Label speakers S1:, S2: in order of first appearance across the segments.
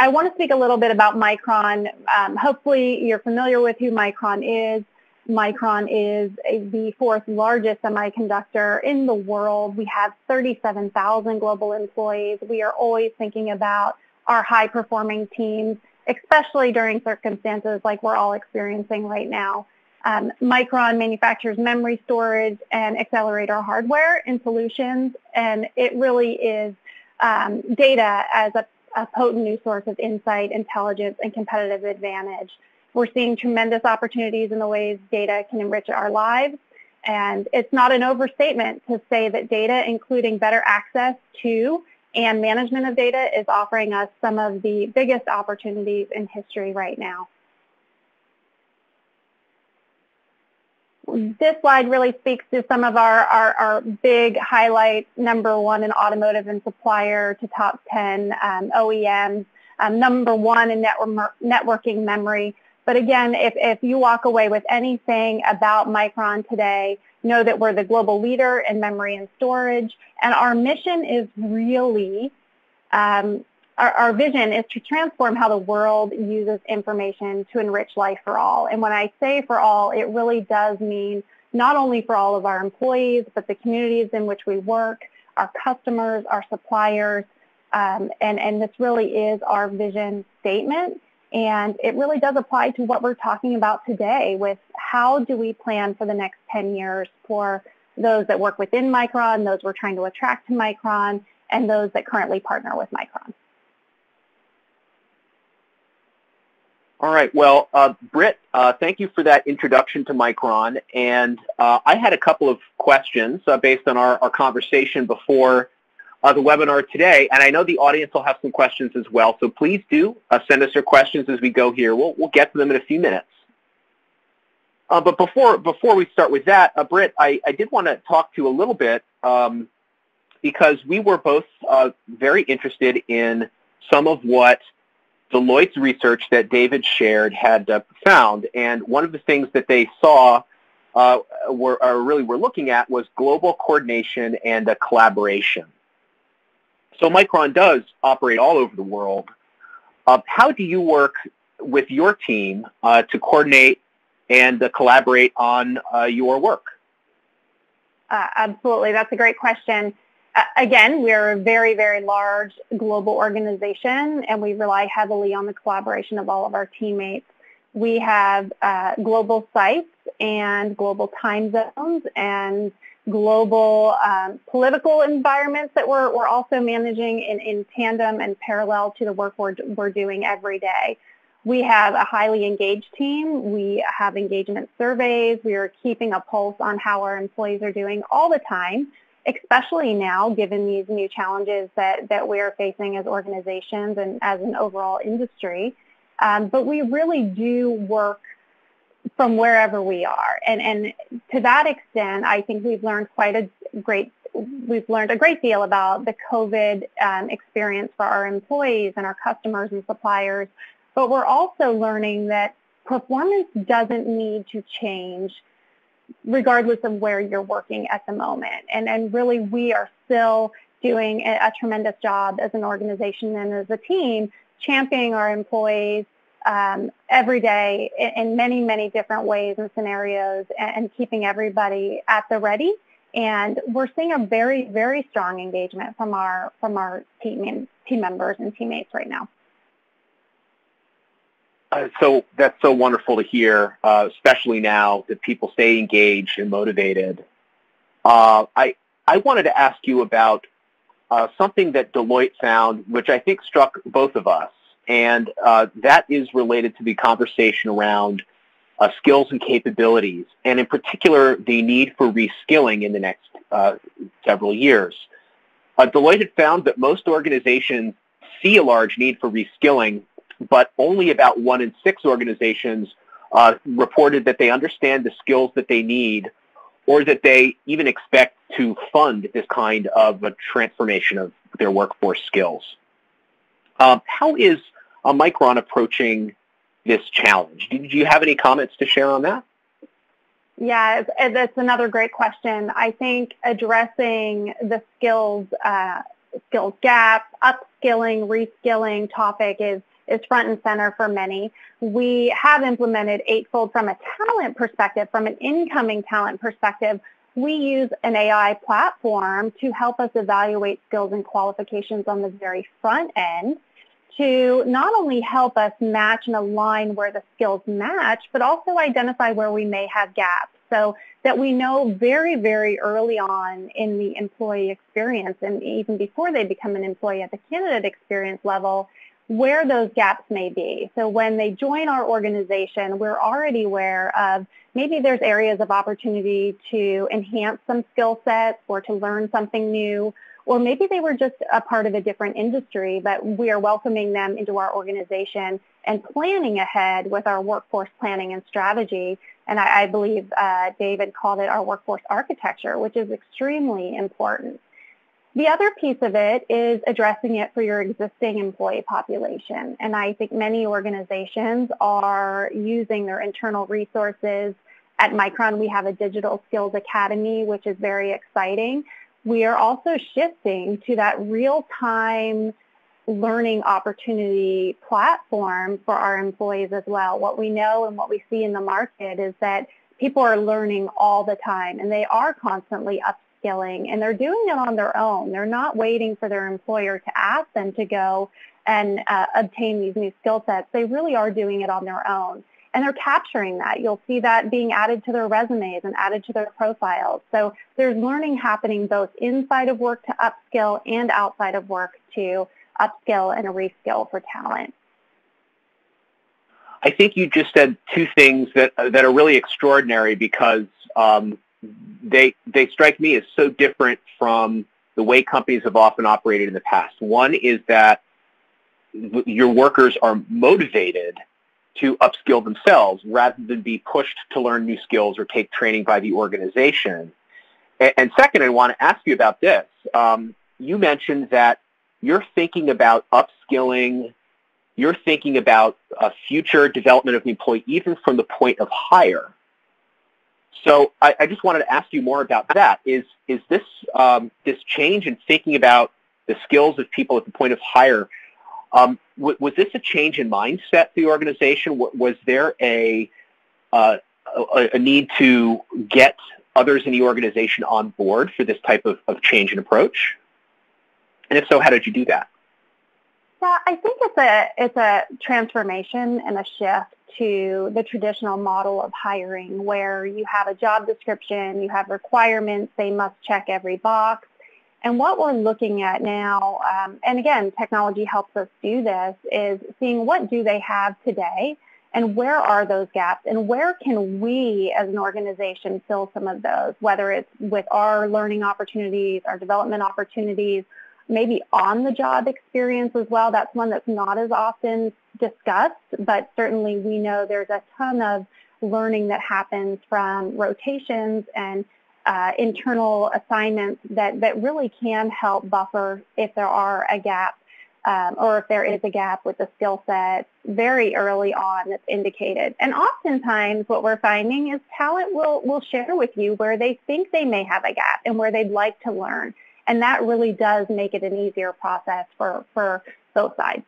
S1: I want to speak a little bit about Micron. Hopefully you're familiar with who Micron is. Micron is the fourth largest semiconductor in the world. We have 37,000 global employees. We are always thinking about our high-performing teams, especially during circumstances like we're all experiencing right now. Micron manufactures memory storage and accelerator hardware and solutions, and it really is data as a potent new source of insight, intelligence, and competitive advantage. We're seeing tremendous opportunities in the ways data can enrich our lives, and it's not an overstatement to say that data, including better access to and management of data, is offering us some of the biggest opportunities in history right now. This slide really speaks to some of our big highlights. Number one in automotive and supplier to top 10 OEMs. Number one in networking memory. But again, if you walk away with anything about Micron today, know that we're the global leader in memory and storage. And our mission is really, our vision is to transform how the world uses information to enrich life for all. And when I say for all, it really does mean not only for all of our employees, but the communities in which we work, our customers, our suppliers. And this really is our vision statement. And it really does apply to what we're talking about today with how do we plan for the next 10 years for those that work within Micron, those we're trying to attract to Micron, and those that currently partner with Micron.
S2: All right. Well, Britt, thank you for that introduction to Micron. And I had a couple of questions based on our conversation before the webinar today, and I know the audience will have some questions as well, so please do send us your questions as we go here. We'll get to them in a few minutes. But before we start with that, Britt, I did want to talk to you a little bit because we were both very interested in some of what Deloitte's research that David shared had found, and one of the things that they saw were looking at was global coordination and collaboration. So Micron does operate all over the world. How do you work with your team to coordinate and collaborate on your work?
S1: Absolutely. That's a great question. Again, we're a very, very large global organization, and we rely heavily on the collaboration of all of our teammates. We have global sites and global time zones and global political environments that we're also managing in tandem and parallel to the work we're doing every day. We have a highly engaged team. We have engagement surveys. We are keeping a pulse on how our employees are doing all the time, especially now given these new challenges that we are facing as organizations and as an overall industry. But we really do work from wherever we are. And to that extent, I think we've learned a great deal about the COVID experience for our employees and our customers and suppliers. But we're also learning that performance doesn't need to change regardless of where you're working at the moment. And really, we are still doing a tremendous job as an organization and as a team championing our employees every day in many, many different ways and scenarios and keeping everybody at the ready. And we're seeing a very, very strong engagement from our team members and teammates right now.
S2: So that's so wonderful to hear, especially now that people stay engaged and motivated. I wanted to ask you about something that Deloitte found, which I think struck both of us. And that is related to the conversation around skills and capabilities, and in particular, the need for reskilling in the next several years. Deloitte had found that most organizations see a large need for reskilling, but only about 1 in 6 organizations reported that they understand the skills that they need or that they even expect to fund this kind of a transformation of their workforce skills. How is Micron approaching this challenge? Do you have any comments to share on that?
S1: Yeah, that's another great question. I think addressing the skills gap, upskilling, reskilling topic is is front and center for many. We have implemented eightfold from a talent perspective, from an incoming talent perspective. We use an AI platform to help us evaluate skills and qualifications on the very front end to not only help us match and align where the skills match, but also identify where we may have gaps so that we know very, very early on in the employee experience and even before they become an employee at the candidate experience level, where those gaps may be. So when they join our organization, we're already aware of maybe there's areas of opportunity to enhance some skill sets or to learn something new, or maybe they were just a part of a different industry, but we are welcoming them into our organization and planning ahead with our workforce planning and strategy. And I believe David called it our workforce architecture, which is extremely important. The other piece of it is addressing it for your existing employee population. And I think many organizations are using their internal resources. At Micron, we have a Digital Skills Academy, which is very exciting. We are also shifting to that real-time learning opportunity platform for our employees as well. What we know and what we see in the market is that people are learning all the time, and they are constantly upskilling, and they're doing it on their own. They're not waiting for their employer to ask them to go and obtain these new skill sets. They really are doing it on their own. And they're capturing that. You'll see that being added to their resumes and added to their profiles. So there's learning happening both inside of work to upskill and outside of work to upskill and reskill for talent.
S2: I think you just said two things that are really extraordinary because they strike me as so different from the way companies have often operated in the past. One is that your workers are motivated to upskill themselves rather than be pushed to learn new skills or take training by the organization. And second, I want to ask you about this. You mentioned that you're thinking about upskilling, you're thinking about future development of the employee even from the point of hire. So I just wanted to ask you more about that. Is this this change in thinking about the skills of people at the point of hire, was this a change in mindset for the organization? Was there a need to get others in the organization on board for this type of change in approach? And if so, how did you do that?
S1: Yeah, I think it's a transformation and a shift to the traditional model of hiring where you have a job description, you have requirements, they must check every box. And what we're looking at now, and again, technology helps us do this, is seeing what do they have today and where are those gaps and where can we as an organization fill some of those, whether it's with our learning opportunities, our development opportunities, maybe on-the-job experience as well. That's one that's not as often discussed, but certainly we know there's a ton of learning that happens from rotations and internal assignments that really can help buffer if there are a gap or if there is a gap with the skill set very early on that's indicated. And oftentimes what we're finding is talent will share with you where they think they may have a gap and where they'd like to learn. And that really does make it an easier process for both sides.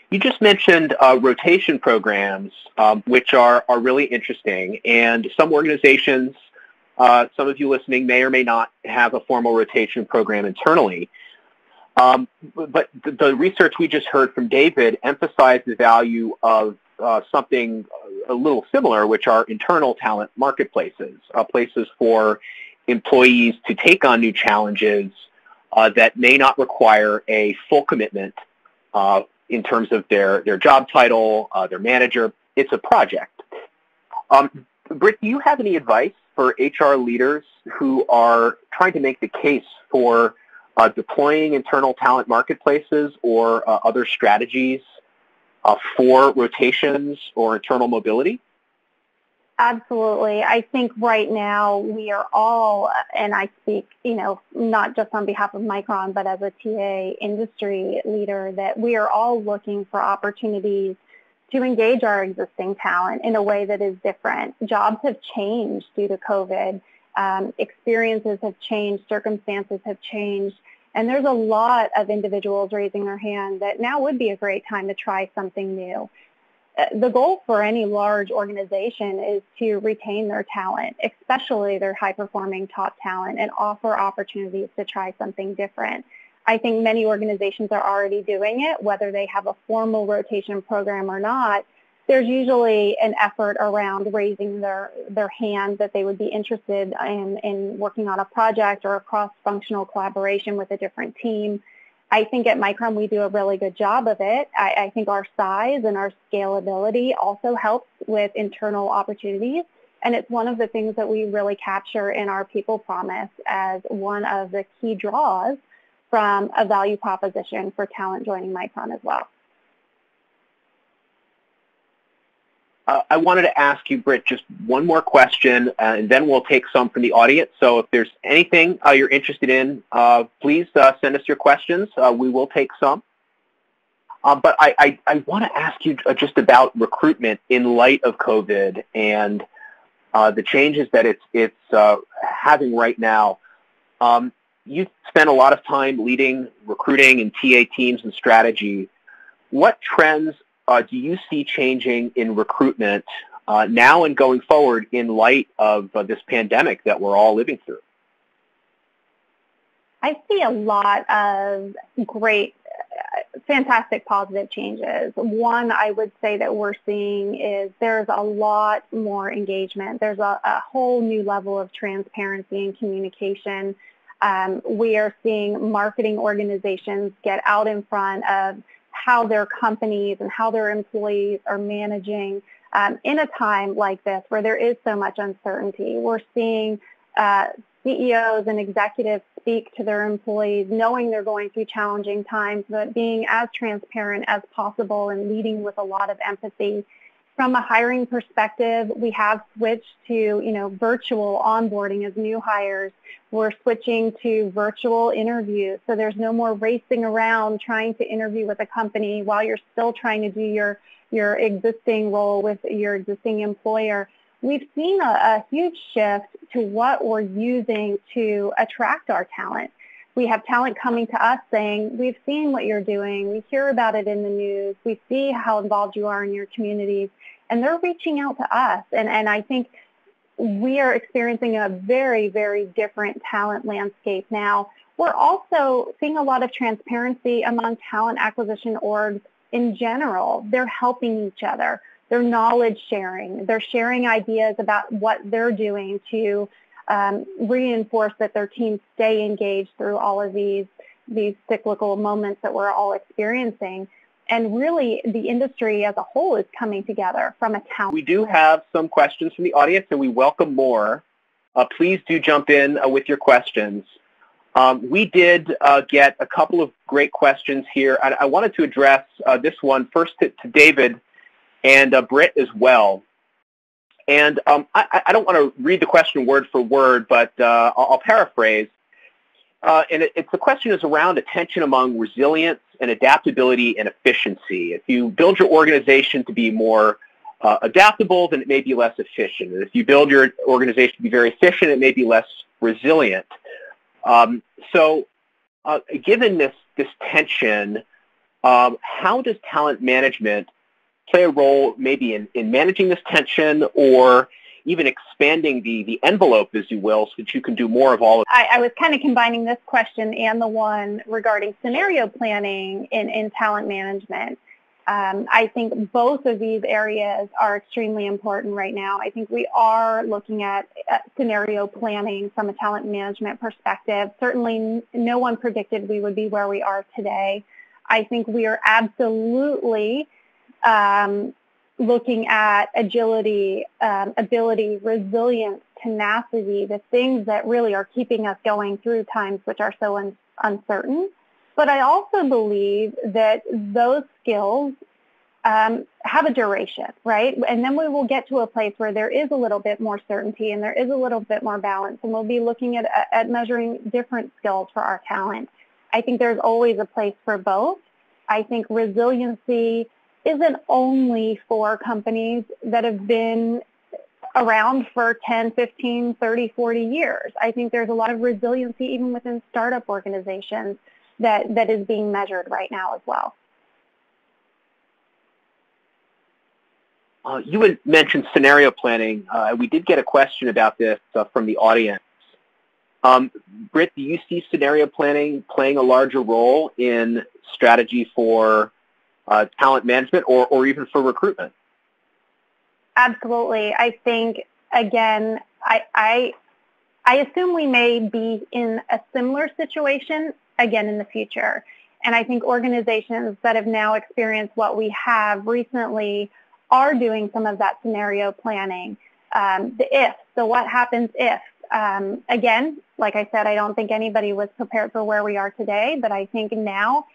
S2: You just mentioned rotation programs, which are really interesting. And some organizations, some of you listening may or may not have a formal rotation program internally. But the research we just heard from David emphasized the value of something a little similar, which are internal talent marketplaces, places for employees to take on new challenges that may not require a full commitment in terms of their job title, their manager. It's a project. Britt, do you have any advice for HR leaders who are trying to make the case for deploying internal talent marketplaces or other strategies for rotations or internal mobility?
S1: Absolutely. I think right now we are all, and I speak, not just on behalf of Micron, but as a TA industry leader, that we are all looking for opportunities to engage our existing talent in a way that is different. Jobs have changed due to COVID. Experiences have changed. Circumstances have changed. And there's a lot of individuals raising their hand that now would be a great time to try something new. The goal for any large organization is to retain their talent, especially their high-performing top talent, and offer opportunities to try something different. I think many organizations are already doing it, whether they have a formal rotation program or not. There's usually an effort around raising their hand that they would be interested in working on a project or a cross-functional collaboration with a different team. I think at Micron we do a really good job of it. I think our size and our scalability also helps with internal opportunities, and it's one of the things that we really capture in our people promise as one of the key draws from a value proposition for talent joining Micron as well.
S2: I wanted to ask you, Britt, just one more question, and then we'll take some from the audience. So if there's anything you're interested in, please send us your questions. We will take some. But I want to ask you just about recruitment in light of COVID and the changes that it's having right now. You've spent a lot of time leading recruiting and TA teams and strategy. What trends do you see changing in recruitment now and going forward in light of this pandemic that we're all living through?
S1: I see a lot of great, fantastic positive changes. One, I would say that we're seeing is there's a lot more engagement. There's a whole new level of transparency and communication. We are seeing marketing organizations get out in front of how their companies and how their employees are managing in a time like this where there is so much uncertainty. We're seeing CEOs and executives speak to their employees, knowing they're going through challenging times, but being as transparent as possible and leading with a lot of empathy. From a hiring perspective, we have switched to, virtual onboarding as new hires. We're switching to virtual interviews, so there's no more racing around trying to interview with a company while you're still trying to do your existing role with your existing employer. We've seen a huge shift to what we're using to attract our talent. We have talent coming to us saying, we've seen what you're doing, we hear about it in the news, we see how involved you are in your communities, and they're reaching out to us. And I think we are experiencing a very, very different talent landscape now. We're also seeing a lot of transparency among talent acquisition orgs in general. They're helping each other. They're knowledge sharing. They're sharing ideas about what they're doing to reinforce that their teams stay engaged through all of these cyclical moments that we're all experiencing. And really, the industry as a whole is coming together from a talent.
S2: We do have some questions from the audience, and we welcome more. Please do jump in with your questions. We did get a couple of great questions here. I wanted to address this one first to David and Britt as well. And I don't want to read the question word for word, but I'll paraphrase. And the question is around attention among resilience and adaptability and efficiency. If you build your organization to be more adaptable, then it may be less efficient. And if you build your organization to be very efficient, it may be less resilient. So given this tension, how does talent management play a role maybe in managing this tension or even expanding the envelope, as you will, so that you can do more of all of it?
S1: I was kind of combining this question and the one regarding scenario planning in talent management. I think both of these areas are extremely important right now. I think we are looking at scenario planning from a talent management perspective. Certainly no one predicted we would be where we are today. I think we are absolutely looking at agility, ability, resilience, tenacity, the things that really are keeping us going through times which are so uncertain. But I also believe that those skills have a duration, right? And then we will get to a place where there is a little bit more certainty and there is a little bit more balance, and we'll be looking at measuring different skills for our talent. I think there's always a place for both. I think resiliency isn't only for companies that have been around for 10, 15, 30, 40 years. I think there's a lot of resiliency even within startup organizations that is being measured right now as well.
S2: You had mentioned scenario planning. We did get a question about this from the audience. Britt, do you see scenario planning playing a larger role in strategy for talent management or even for recruitment?
S1: Absolutely. I think, again, I assume we may be in a similar situation again in the future. And I think organizations that have now experienced what we have recently are doing some of that scenario planning. The if, so what happens if? Again, like I said, I don't think anybody was prepared for where we are today, but I think now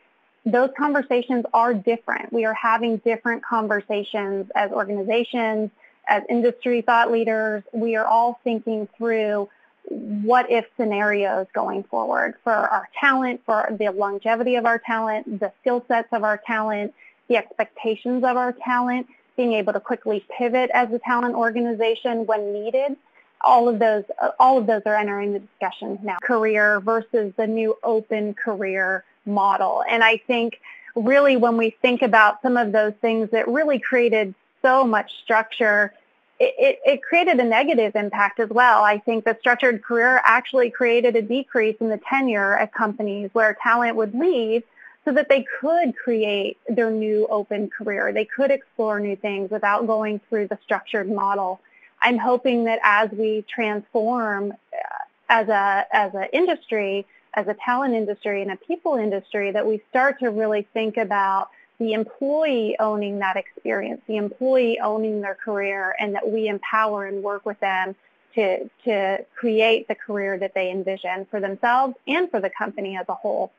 S1: those conversations are different. We are having different conversations as organizations, as industry thought leaders. We are all thinking through what if scenarios going forward for our talent, for the longevity of our talent, the skill sets of our talent, the expectations of our talent, being able to quickly pivot as a talent organization when needed. All of those are entering the discussion now. Career versus the new open career model. And I think really when we think about some of those things that really created so much structure, it created a negative impact as well. I think the structured career actually created a decrease in the tenure at companies where talent would leave so that they could create their new open career. They could explore new things without going through the structured model. I'm hoping that as we transform as a industry, as a talent industry and a people industry, that we start to really think about the employee owning that experience, the employee owning their career, and that we empower and work with them to create the career that they envision for themselves and for the company as a whole.